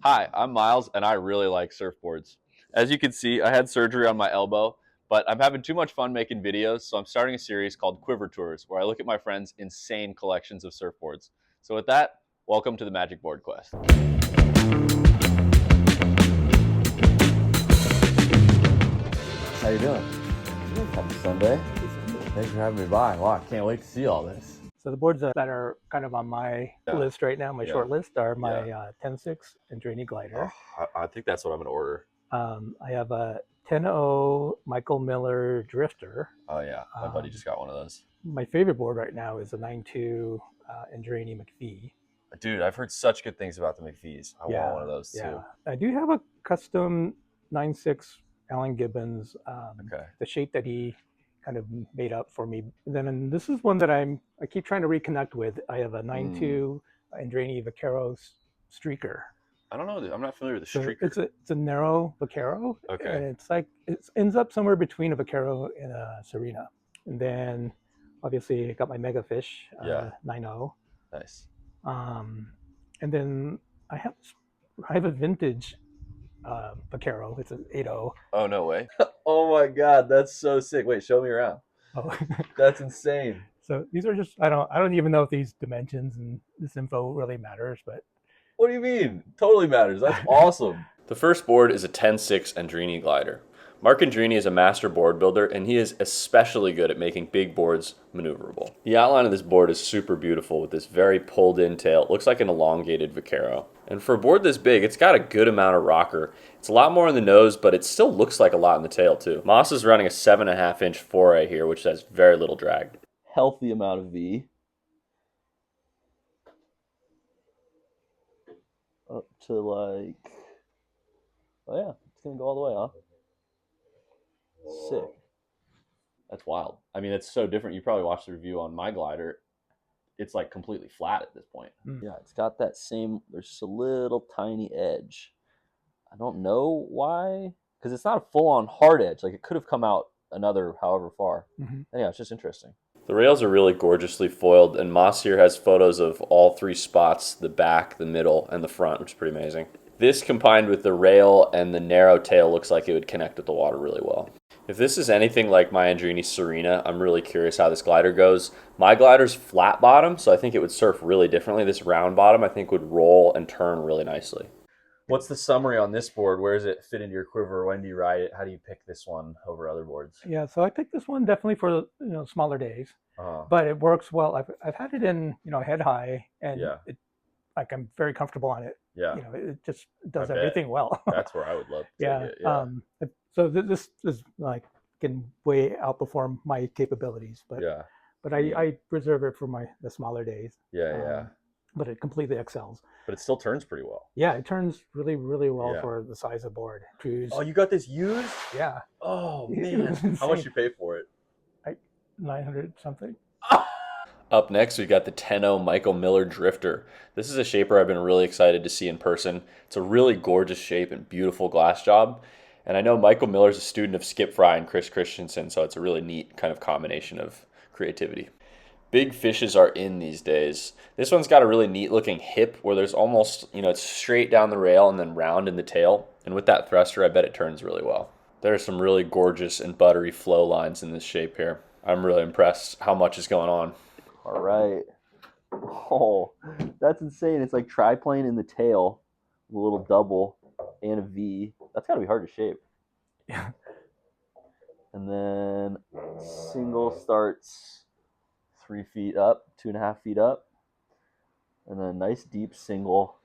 Hi, I'm Miles, and I really like surfboards. As you can see, I had surgery on my elbow, but I'm having too much fun making videos, so I'm starting a series called Quiver Tours, where I look at my friends' insane collections of surfboards. So with that, welcome to the Magic Board Quest. How you doing? Happy Sunday. Thanks for having me by. Wow, I can't wait to see all this. So the boards that are kind of on my list right now, my short list, are my 10.6 Andreini Glider. Oh, I think that's what I'm going to order. I have a 10.0 Michael Miller Drifter. Oh yeah, my buddy just got one of those. My favorite board right now is a 9.2 Andreini McVee. Dude, I've heard such good things about the McVees. I want one of those too. I do have a custom 9.6 Alan Gibbons, the shape that he kind of made up for me. And this is one that I keep trying to reconnect with. I have a 9.2 Andreini Vaquero Streaker. I don't know. I'm not familiar with the Streaker. It's a narrow Vaquero. Okay. And it's like, it ends up somewhere between a Vaquero and a Serena. And then obviously I got my Mega Fish 9.0. Nice. And then I have a vintage Vaquero. It's an 8.0. Oh, no way. Oh my God, that's so sick. Wait, show me around. Oh. That's insane. So these are just, I don't even know if these dimensions and this info really matters, but. What do you mean? Totally matters. That's awesome. The first board is a 10.6 Andreini Glider. Marc Andreini is a master board builder, and he is especially good at making big boards maneuverable. The outline of this board is super beautiful with this very pulled in tail. It looks like an elongated Vaquero. And for a board this big, it's got a good amount of rocker. It's a lot more in the nose, but it still looks like a lot in the tail too. Moss is running a 7.5 inch foray here, which has very little drag. Healthy amount of V. Up to like, oh yeah, it's gonna go all the way, huh? Sick. That's wild. I mean, it's so different. You probably watched the review on my glider. It's like completely flat at this point. Yeah, it's got that same, there's just a little tiny edge. I don't know why, because it's not a full-on hard edge. Like, it could have come out another however far. Anyhow, it's just interesting. The rails are really gorgeously foiled, and Moss here has photos of all three spots, the back, the middle, and the front, which is pretty amazing. This combined with the rail and the narrow tail looks like it would connect with the water really well. If this is anything like my Andreini Serena, I'm really curious how this glider goes. My glider's flat bottom, so I think it would surf really differently. This round bottom I think would roll and turn really nicely. What's the summary on this board? Where does it fit into your quiver? When do you ride it? How do you pick this one over other boards? Yeah, so I picked this one definitely for smaller days, but it works well. I've had it in head high, and I'm very comfortable on it. Yeah, it just does everything well. That's where I would love to take it. So this is like can way outperform my capabilities, but I reserve it for the smaller days. But it completely excels. But it still turns pretty well. Yeah, it turns really, really well for the size of board. Oh, you got this used? Yeah. Oh man, how much you pay for it? Like 900 something. Up next, we've got the 10.0 Michael Miller Drifter. This is a shaper I've been really excited to see in person. It's a really gorgeous shape and beautiful glass job. And I know Michael Miller's a student of Skip Fry and Chris Christensen, so it's a really neat kind of combination of creativity. Big fishes are in these days. This one's got a really neat looking hip where there's almost, it's straight down the rail and then round in the tail. And with that thruster, I bet it turns really well. There are some really gorgeous and buttery flow lines in this shape here. I'm really impressed how much is going on. All right. Oh, that's insane. It's like triplane in the tail, a little double, and a V. That's got to be hard to shape. Yeah. And then single starts 3 feet up, 2.5 feet up. And then a nice deep single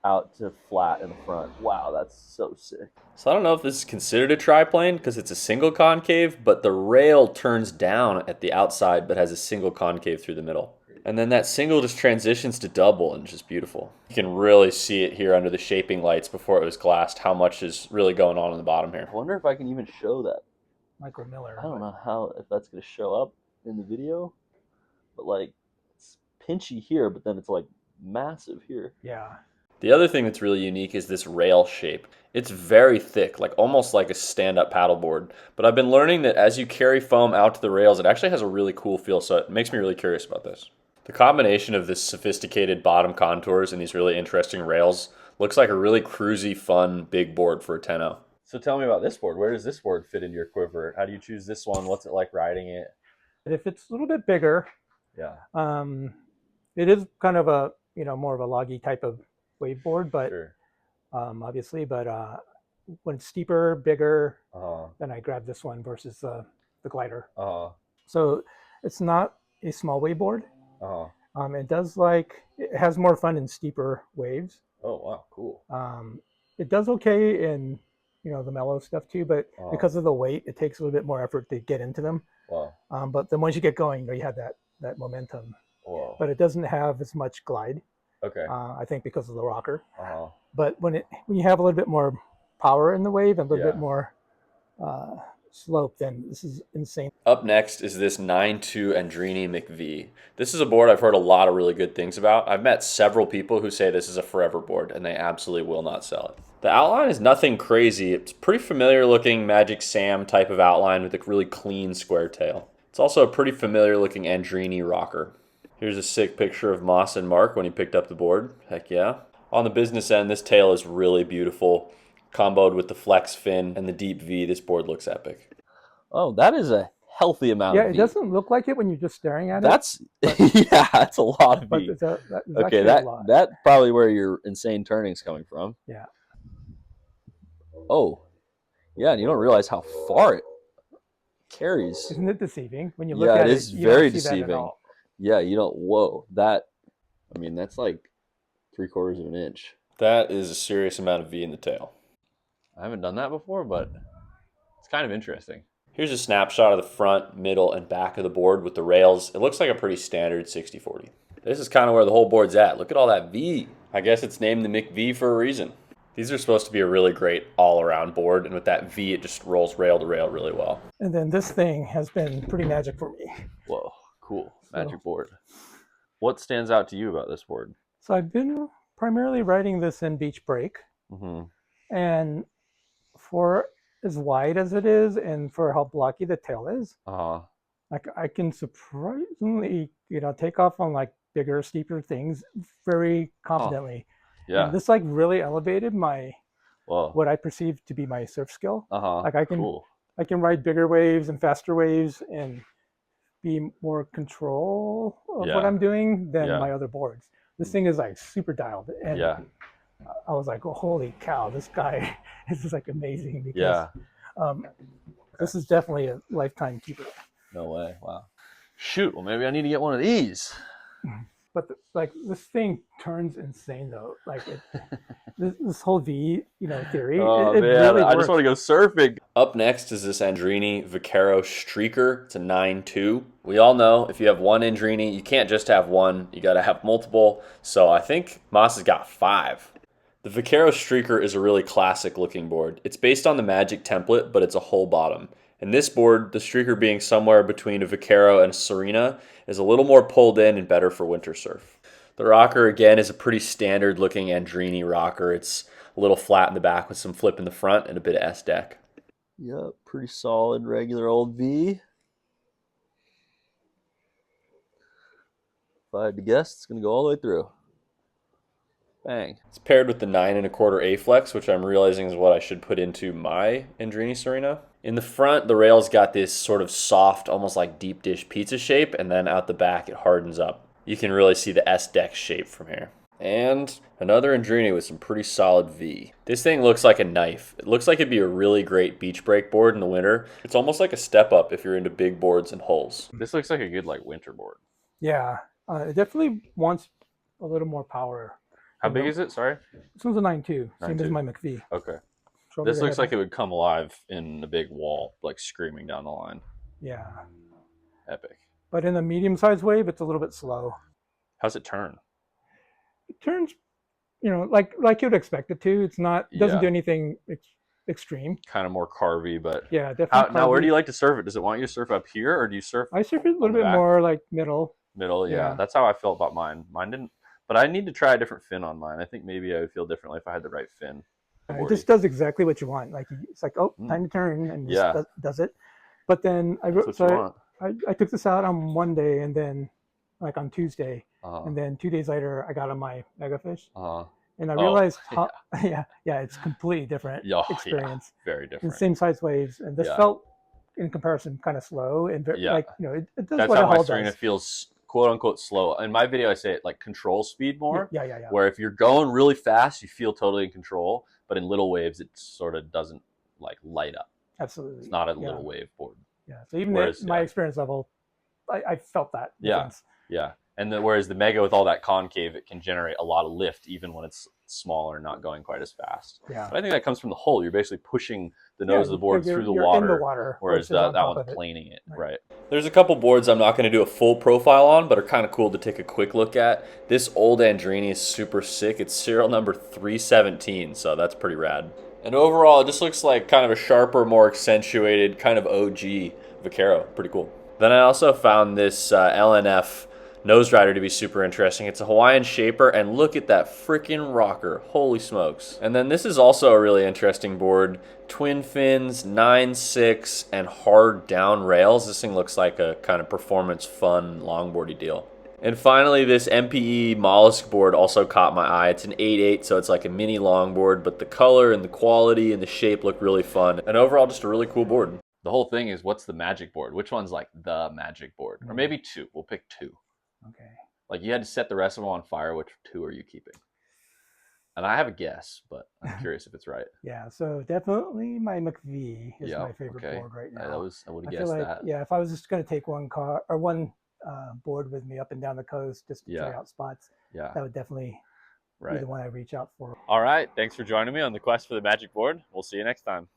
out to flat in the front. Wow, that's so sick. So I don't know if this is considered a triplane because it's a single concave, but the rail turns down at the outside but has a single concave through the middle. And then that single just transitions to double and it's just beautiful. You can really see it here under the shaping lights before it was glassed, how much is really going on in the bottom here. I wonder if I can even show that. Michael Miller. I don't know if that's going to show up in the video, but like it's pinchy here, but then it's like massive here. Yeah. The other thing that's really unique is this rail shape. It's very thick, like almost like a stand-up paddleboard. But I've been learning that as you carry foam out to the rails, it actually has a really cool feel, so it makes me really curious about this. The combination of this sophisticated bottom contours and these really interesting rails looks like a really cruisy, fun, big board for a 10-0. So tell me about this board. Where does this board fit into your quiver? How do you choose this one? What's it like riding it? If it's a little bit bigger, Yeah. It is kind of a, more of a loggy type of wave board, but Sure. obviously, but when it's steeper, bigger, Uh-huh. then I grab this one versus the glider. Uh-huh. So it's not a small wave board. Uh-huh. It has more fun in steeper waves. Oh, wow, cool. It does okay in, the mellow stuff too, but because of the weight, it takes a little bit more effort to get into them. Wow. But then once you get going, you have that momentum. Whoa. But it doesn't have as much glide. Okay. I think because of the rocker. Uh-huh. But when you have a little bit more power in the wave and a little bit more slope, then this is insane. Up next is this 9.2 Andreini McVee. This is a board I've heard a lot of really good things about. I've met several people who say this is a forever board, and they absolutely will not sell it. The outline is nothing crazy. It's pretty familiar looking Magic Sam type of outline with a really clean square tail. It's also a pretty familiar looking Andreini rocker. Here's a sick picture of Moss and Marc when he picked up the board. Heck yeah. On the business end, this tail is really beautiful. Comboed with the flex fin and the deep V, this board looks epic. Oh, that is a healthy amount of V. Yeah, it doesn't look like it when you're just staring at That's, yeah, that's a lot of but V. Okay, that's probably where your insane turning's coming from. Yeah. Oh, yeah, and you don't realize how far it carries. Isn't it deceiving? When you look at it, it is very deceiving. Yeah, you don't, whoa, that's like 3/4 of an inch. That is a serious amount of V in the tail. I haven't done that before, but it's kind of interesting. Here's a snapshot of the front, middle, and back of the board with the rails. It looks like a pretty standard 60/40. This is kind of where the whole board's at. Look at all that V. I guess it's named the McVee for a reason. These are supposed to be a really great all-around board, and with that V, it just rolls rail to rail really well. And then this thing has been pretty magic for me. Whoa, cool. Magic board. What stands out to you about this board? So I've been primarily riding this in beach break. Mm-hmm. And for as wide as it is and for how blocky the tail is, like I can surprisingly, take off on like bigger, steeper things very confidently. Yeah. And this like really elevated my what I perceive to be my surf skill. Like I can ride bigger waves and faster waves and be more control of what I'm doing than my other boards. This thing is like super dialed, and I was like, oh, holy cow, this guy is just like amazing, because this is definitely a lifetime keeper. No way. Wow. Shoot, well, maybe I need to get one of these. But this thing turns insane though. Like this whole V, theory. Oh it man, really I works. just want to go surfing. Up next is this Andreini Vaquero Streaker. It's a 9.2. We all know if you have one Andreini, you can't just have one. You got to have multiple. So I think Moss has got 5. The Vaquero Streaker is a really classic looking board. It's based on the Magic template, but it's a whole bottom. And this board, the Streaker being somewhere between a Vaquero and a Serena, is a little more pulled in and better for winter surf. The rocker, again, is a pretty standard looking Andreini rocker. It's a little flat in the back with some flip in the front and a bit of S-deck. Yep, pretty solid, regular old V. If I had to guess, it's going to go all the way through. Bang. It's paired with the 9 1/4 A-Flex, which I'm realizing is what I should put into my Andreini Serena. In the front, the rail's got this sort of soft, almost like deep dish pizza shape, and then out the back, it hardens up. You can really see the S-deck shape from here. And another Andreini with some pretty solid V. This thing looks like a knife. It looks like it'd be a really great beach break board in the winter. It's almost like a step up if you're into big boards and holes. This looks like a good winter board. Yeah, it definitely wants a little more power. How big is it? Sorry? This one's a 9.2, same as my McVee. Okay. This looks like it would come alive in a big wall, like screaming down the line. Yeah. Epic. But in a medium-sized wave, it's a little bit slow. How's it turn? It turns, like you'd expect it to. It's not, doesn't do anything extreme. Kind of more carvy, but yeah, definitely. Now, where do you like to surf it? Does it want you to surf up here, or do you surf? I surf it a little bit more like middle. Middle, yeah. That's how I felt about mine. Mine didn't, but I need to try a different fin on mine. I think maybe I would feel differently if I had the right fin. It just does exactly what you want. Like it's like, oh, time to turn, and just does it. But then I took this out on one day, and then like on Tuesday, and then 2 days later I got on my Megafish, and I Oh, realized how yeah, it's completely different experience. Yeah, very different. And same size waves, and this felt in comparison kind of slow and very, like, you know, it does That's what how a my hull Serena does. feels, quote unquote, slow. In my video, I say it like control speed more. Yeah. Where if you're going really fast, you feel totally in control, but in little waves, it sort of doesn't like light up. Absolutely. It's not a little wave board. Yeah. So even at my experience level, I felt that difference. Yeah. And whereas the Mega with all that concave, it can generate a lot of lift even when it's smaller, not going quite as fast. Yeah. But I think that comes from the hull. You're basically pushing the nose of the board through the water. In the water, whereas that one's planing it. Right. There's a couple boards I'm not going to do a full profile on, but are kind of cool to take a quick look at. This old Andreini is super sick. It's serial number 317, so that's pretty rad. And overall, it just looks like kind of a sharper, more accentuated, kind of OG Vaquero. Pretty cool. Then I also found this LNF nose rider to be super interesting. It's a Hawaiian shaper, and look at that freaking rocker. Holy smokes. And then this is also a really interesting board. Twin fins, 9.6, and hard down rails. This thing looks like a kind of performance fun longboardy deal. And finally, this MPE mollusk board also caught my eye. It's an 8.8, so it's like a mini longboard, but the color and the quality and the shape look really fun. And overall, just a really cool board. The whole thing is, what's the magic board? Which one's like the magic board? Or maybe two. We'll pick two. Okay. Like you had to set the rest of them on fire. Which two are you keeping? And I have a guess, but I'm curious if it's right. Yeah, so definitely my McVee is my favorite board right now. I would have guessed that. Yeah, if I was just going to take one car or one board with me up and down the coast just to try out spots, that would definitely be the one I reach out for. All right, thanks for joining me on the quest for the magic board. We'll see you next time.